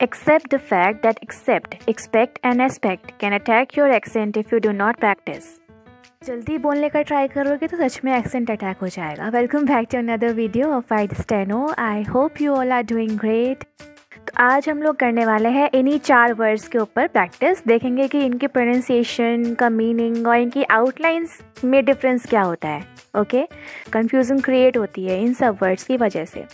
Accept the fact that accept, expect and expect can attack your accent if you do not practice. जल्दी बोलने का try करोगे तो सच में एक्सेंट अटैक हो जाएगा। Welcome back to another video of aid steno. I hope you all are doing great. तो आज हम लोग करने वाले हैं इन्हीं 4 वर्ड्स के ऊपर प्रैक्टिस। देखेंगे कि इनकी प्रोनाउंसिएशन का मीनिंग और इनकी आउटलाइंस में डिफरेंस क्या होता है। ओके, कन्फ्यूज़न क्रिएट होती है इन सब वर्ड्स की वजह से।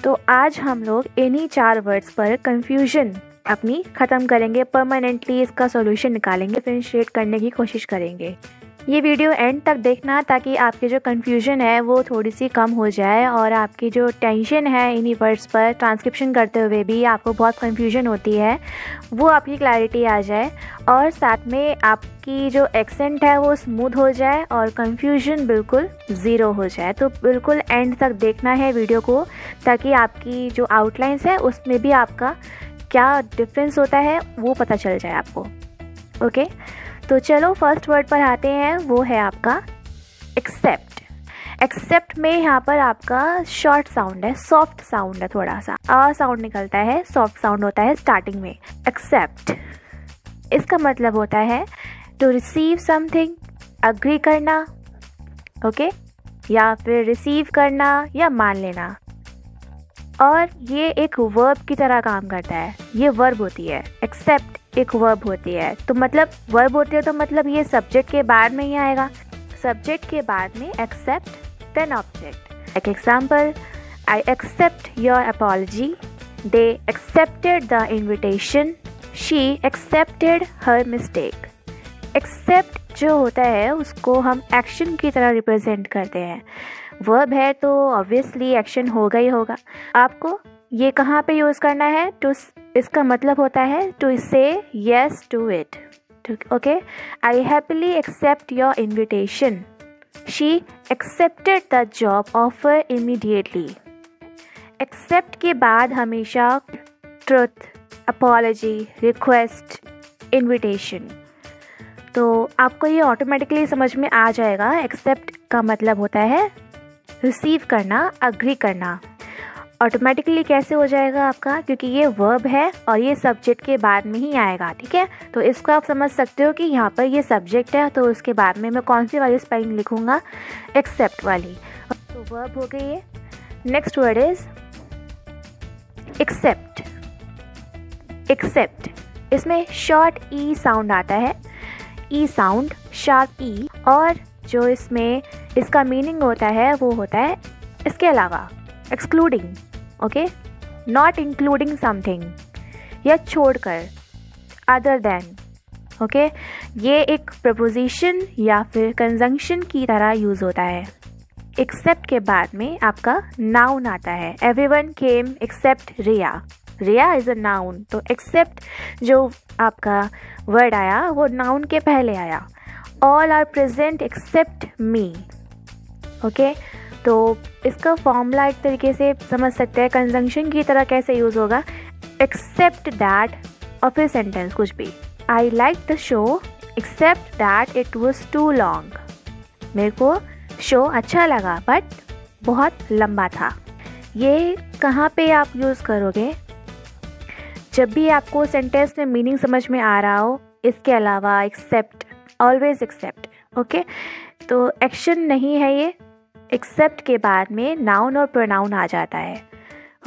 तो आज हम लोग इन्हीं 4 वर्ड्स पर कन्फ्यूजन अपनी ख़त्म करेंगे, परमानेंटली इसका सॉल्यूशन निकालेंगे, डिफरेंशिएट करने की कोशिश करेंगे। ये वीडियो एंड तक देखना ताकि आपकी जो कन्फ्यूजन है वो थोड़ी सी कम हो जाए और आपकी जो टेंशन है इन्हीं वर्ड्स पर ट्रांसक्रिप्शन करते हुए भी आपको बहुत कन्फ्यूजन होती है वो आपकी क्लैरिटी आ जाए और साथ में आपकी जो एक्सेंट है वो स्मूथ हो जाए और कन्फ्यूजन बिल्कुल ज़ीरो हो जाए। तो बिल्कुल एंड तक देखना है वीडियो को ताकि आपकी जो आउटलाइंस है उसमें भी आपका क्या डिफरेंस होता है वो पता चल जाए आपको। ओके, तो चलो फर्स्ट वर्ड पर आते हैं, वो है आपका एक्सेप्ट। एक्सेप्ट में यहाँ पर आपका शॉर्ट साउंड है, सॉफ्ट साउंड है, थोड़ा सा आ साउंड निकलता है, सॉफ्ट साउंड होता है स्टार्टिंग में। एक्सेप्ट इसका मतलब होता है टू रिसीव समथिंग, अग्री करना, ओके, या फिर रिसीव करना या मान लेना। और ये एक वर्ब की तरह काम करता है, ये वर्ब होती है। एक्सेप्ट एक वर्ब होती है, तो मतलब वर्ब होती है तो मतलब ये सब्जेक्ट के बाद में ही आएगा। सब्जेक्ट के बाद में एक्सेप्ट देन ऑब्जेक्ट। एक example, I accept your apology, they accepted the invitation, she accepted her mistake. Accept जो होता है उसको हम एक्शन की तरह रिप्रेजेंट करते हैं। वर्ब है तो ऑब्वियसली एक्शन होगा ही होगा। आपको ये कहाँ पे यूज़ करना है? टू, इसका मतलब होता है to say yes to it. Okay, I happily accept your invitation, she accepted the job offer immediately. Accept के बाद हमेशा ट्रुथ, अपॉलजी, रिक्वेस्ट, इन्विटेशन। तो आपको ये ऑटोमेटिकली समझ में आ जाएगा। एक्सेप्ट का मतलब होता है रिसीव करना, अग्री करना। ऑटोमेटिकली कैसे हो जाएगा आपका? क्योंकि ये वर्ब है और ये सब्जेक्ट के बाद में ही आएगा। ठीक है, तो इसको आप समझ सकते हो कि यहाँ पर ये सब्जेक्ट है तो उसके बाद में मैं कौन सी वाली स्पेलिंग लिखूँगा? एक्सेप्ट वाली। तो वर्ब हो गई है। Next word is except. Except इसमें शॉर्ट ई साउंड आता है, ई साउंड, शार्प ई। और जो इसमें इसका मीनिंग होता है वो होता है इसके अलावा, excluding, okay, not including something, या छोड़कर, अदर देन। ओके, ये एक प्रपोजिशन या फिर कंजंक्शन की तरह यूज़ होता है। एक्सेप्ट के बाद में आपका नाउन आता है। Everyone came except Riya. Riya is a noun, तो एक्सेप्ट जो आपका वर्ड आया वो नाउन के पहले आया। All are present except me. Okay, तो इसका फॉर्मूला एक तरीके से समझ सकते हैं कंजंक्शन की तरह कैसे यूज़ होगा। एक्सेप्ट दैट और फिर सेंटेंस कुछ भी। I like the show except that it was too long. मेरे को शो अच्छा लगा बट बहुत लंबा था। ये कहाँ पे आप यूज़ करोगे? जब भी आपको सेंटेंस में मीनिंग समझ में आ रहा हो। इसके अलावा एक्सेप्ट, ऑलवेज एक्सेप्ट। ओके, तो एक्शन नहीं है ये। एक्सेप्ट के बाद में नाउन और प्रोनाउन आ जाता है।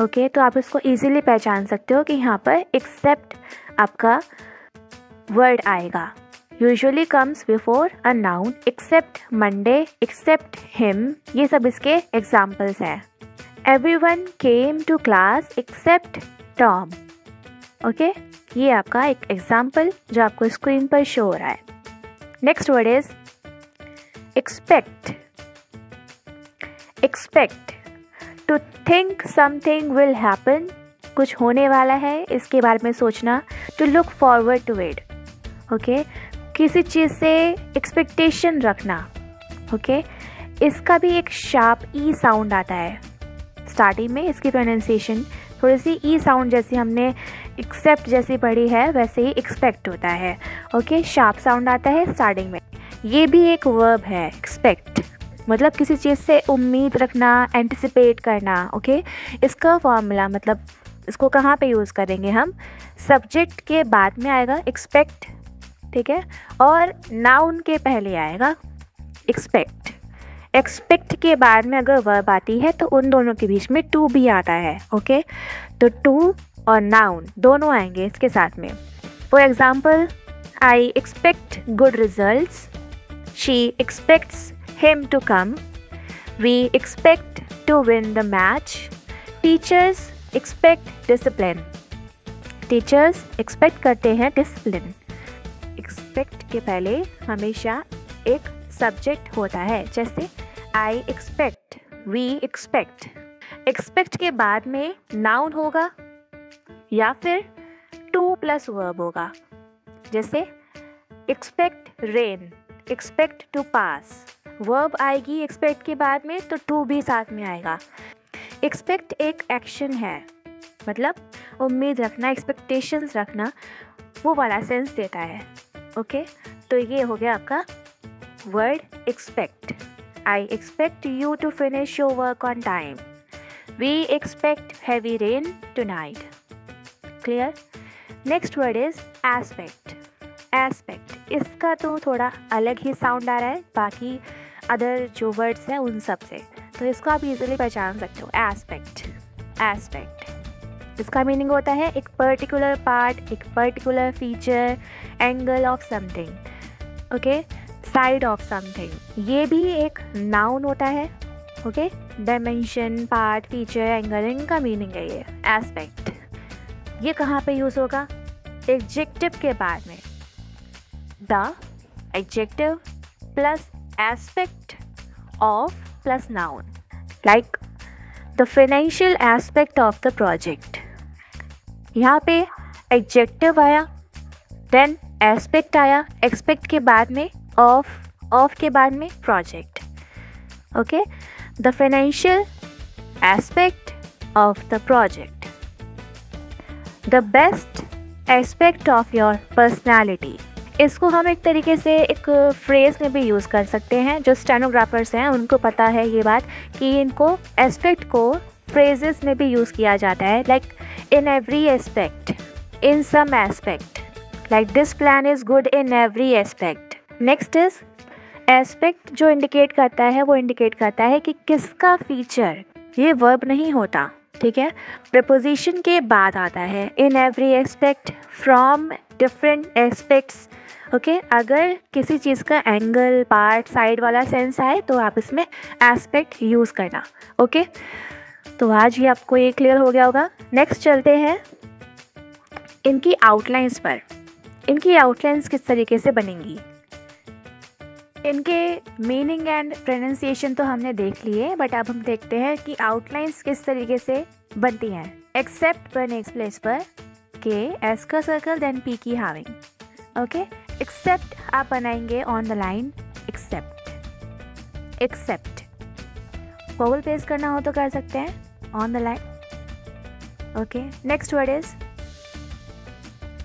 ओके, तो आप इसको इजीली पहचान सकते हो कि यहाँ पर एक्सेप्ट आपका वर्ड आएगा। Usually comes before a noun, except Monday, except him, ये सब इसके एग्जाम्पल्स हैं। Everyone came to class except Tom. Okay, ये आपका एक एग्जाम्पल जो आपको स्क्रीन पर शो हो रहा है। Next word is expect. Expect to think something will happen, कुछ होने वाला है इसके बारे में सोचना। To look forward to it. Okay, किसी चीज़ से एक्सपेक्टेशन रखना। ओके, इसका भी एक शार्प ई साउंड आता है स्टार्टिंग में। इसकी प्रोनाउंसिएशन थोड़ी सी ई साउंड जैसी हमने एक्सेप्ट जैसी पढ़ी है वैसे ही एक्सपेक्ट होता है। ओके, शार्प साउंड आता है स्टार्टिंग में। ये भी एक वर्ब है, एक्सपेक्ट मतलब किसी चीज़ से उम्मीद रखना, एंटिसिपेट करना। ओके, इसका फॉर्मूला मतलब इसको कहाँ पे यूज़ करेंगे हम? सब्जेक्ट के बाद में आएगा एक्सपेक्ट, ठीक है, और नाउन के पहले आएगा एक्सपेक्ट। एक्सपेक्ट के बाद में अगर वर्ब आती है तो उन दोनों के बीच में टू भी आता है, ओके। तो टू और नाउन दोनों आएंगे इसके साथ में। For example, I expect good results, she expects him to come, we expect to win the match, teachers expect discipline. Teachers expect करते हैं डिसिप्लिन। एक्सपेक्ट के पहले हमेशा एक सब्जेक्ट होता है, जैसे I expect, we expect. Expect के बाद में नाउन होगा या फिर टू प्लस वर्ब होगा, जैसे expect rain, expect to pass. Verb आएगी एक्सपेक्ट के बाद में तो टू भी साथ में आएगा। एक्सपेक्ट एक एक्शन है, मतलब उम्मीद रखना, एक्सपेक्टेशंस रखना, वो वाला सेंस देता है, ओके। तो ये हो गया आपका word expect. I expect you to finish your work on time, we expect heavy rain tonight. Clear? Next word is aspect. Aspect, इसका तो थोड़ा अलग ही साउंड आ रहा है बाकी अदर जो वर्ड्स हैं उन सब से, तो इसको आप इजीली पहचान सकते हो। एस्पेक्ट, एस्पेक्ट इसका मीनिंग होता है एक पर्टिकुलर पार्ट, एक particular feature, angle of something, okay, side of something. ये भी एक नाउन होता है, okay. Dimension, part, feature, angle, इनका मीनिंग है ये एस्पेक्ट। ये कहाँ पे यूज़ होगा? एडजेक्टिव के बाद में। The adjective plus aspect of plus noun, like the financial aspect of the project. यहाँ पे एडजेक्टिव आया, देन एस्पेक्ट आया, एक्सपेक्ट के बाद में ऑफ के बाद में project, okay. The financial aspect of the project, the best aspect of your personality. इसको हम एक तरीके से एक फ्रेज में भी यूज़ कर सकते हैं। जो स्टेनोग्राफर्स हैं उनको पता है ये बात कि इनको एस्पेक्ट को फ्रेजेस में भी यूज़ किया जाता है, like in every aspect, in some aspect, like this plan is good in every aspect. Next is aspect, जो इंडिकेट करता है वो इंडिकेट करता है कि किसका फीचर, ये वर्ब नहीं होता, ठीक है, प्रपोजिशन के बाद आता है। इन every aspect, from different aspects, okay. अगर किसी चीज़ का एंगल, पार्ट, साइड वाला सेंस आए तो आप इसमें एस्पेक्ट यूज़ करना, ओके। तो आज ये आपको ये क्लियर हो गया होगा। नेक्स्ट चलते हैं इनकी आउटलाइंस पर। इनकी आउटलाइंस किस तरीके से बनेंगी, इनके मीनिंग एंड प्रोनाउंसिएशन तो हमने देख लिए, बट अब हम देखते हैं कि आउटलाइंस किस तरीके से बनती हैं। एक्सेप्ट पर नेक्स्ट प्लेस पर के, एस का सर्कल, देन पी की हैविंग, ओके। एक्सेप्ट आप बनाएंगे on the line except. Except vowel place करना हो तो कर सकते हैं on the line, okay. Next word is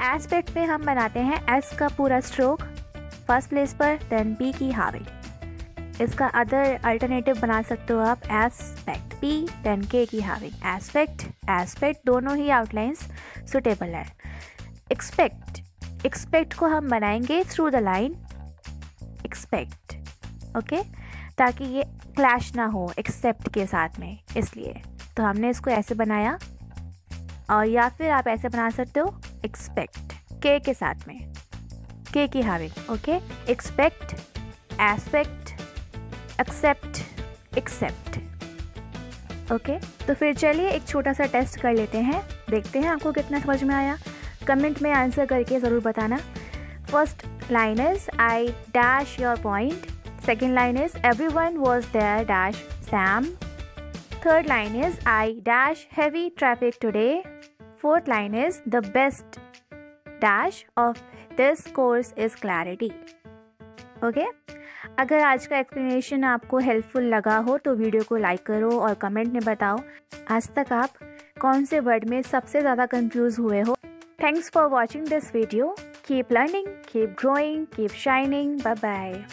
aspect पे हम बनाते हैं एस का पूरा स्ट्रोक फर्स्ट प्लेस पर, देन पी की हैविंग। इसका अदर अल्टरनेटिव बना सकते हो आप एस्पेक्ट, पी देन के की हैविंग। एस्पेक्ट, एस्पेक्ट दोनों ही आउटलाइंस सुटेबल है। एक्सपेक्ट, एक्सपेक्ट को हम बनाएंगे through the line expect, okay, ताकि ये क्लैश ना हो एक्सेप्ट के साथ में, इसलिए तो हमने इसको ऐसे बनाया। और या फिर आप ऐसे बना सकते हो एक्सपेक्ट के साथ में, के की having, okay. Expect, aspect, except, except, okay. तो फिर चलिए एक छोटा सा टेस्ट कर लेते हैं, देखते हैं आपको कितना समझ में आया। कमेंट में आंसर करके ज़रूर बताना। First line is I dash your point, second line is everyone was there dash Sam, third line is I dash heavy traffic today, fourth line is the best dash of this course is clarity, okay. अगर आज का explanation आपको helpful लगा हो तो video को like करो और कमेंट में बताओ आज तक आप कौन से वर्ड में सबसे ज़्यादा कंफ्यूज हुए हो। Thanks for watching this video. Keep learning, keep growing, keep shining. Bye bye.